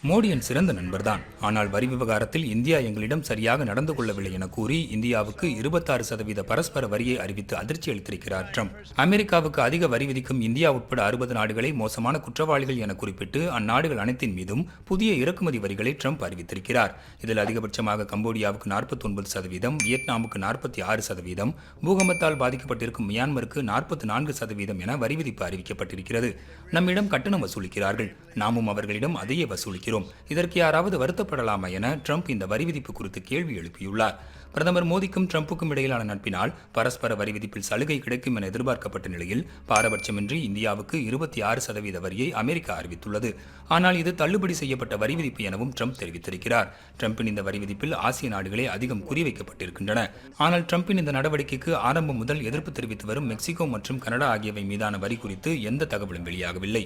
மோடியின் சிறந்த நண்பர்தான். ஆனால் வரி விவகாரத்தில் இந்தியா எங்களிடம் சரியாக நடந்து கொள்ளவில்லை என கூறி இந்தியாவுக்கு 26% பரஸ்பர வரியை அறிவித்து அதிர்ச்சி அளித்திருக்கிறார் ட்ரம்ப். அமெரிக்காவுக்கு அதிக வரி விதிக்கும் இந்தியா உட்பட 60 நாடுகளை மோசமான குற்றவாளிகள் என குறிப்பிட்டு அந்நாடுகள் அனைத்தின் மீதும் புதிய இறக்குமதி வரிகளை ட்ரம்ப் அறிவித்திருக்கிறார். இதில் அதிகபட்சமாக கம்போடியாவுக்கு 49%, வியட்நாமுக்கு 46%, பூகம்பத்தால் பாதிக்கப்பட்டிருக்கும் மியான்மருக்கு 44% என வரி விதிப்பு அறிவிக்கப்பட்டிருக்கிறது. நம்மிடம் கட்டணம் வசூலிக்கிறார்கள், நாமும் அவர்களிடம் அதையே வசூலிக்கிறோம். இதற்கு யாராவது வருத்தப்படலாமா என ட்ரம்ப் இந்த வரி விதிப்பு குறித்து கேள்வி எழுப்பியுள்ளார். பிரதமர் மோடிக்கும் ட்ரம்புக்கும் இடையிலான நட்பினால் பரஸ்பர வரி விதிப்பில் சலுகை கிடைக்கும் என எதிர்பார்க்கப்பட்ட நிலையில் பாரபட்சமின்றி இந்தியாவுக்கு 26% வரியை அமெரிக்கா அறிவித்துள்ளது. ஆனால் இது தள்ளுபடி செய்யப்பட்ட வரி விதிப்பு எனவும் ட்ரம்ப் தெரிவித்திருக்கிறார். ட்ரம்பின் இந்த வரி விதிப்பில் ஆசிய நாடுகளே அதிகம் குறிவைக்கப்பட்டிருக்கின்றன. ஆனால் ட்ரம்பின் இந்த நடவடிக்கைக்கு ஆரம்பம் முதல் எதிர்ப்பு தெரிவித்து வரும் மெக்சிகோ மற்றும் கனடா ஆகியவை மீதான வரி குறித்து எந்த தகவலும் வெளியாகவில்லை.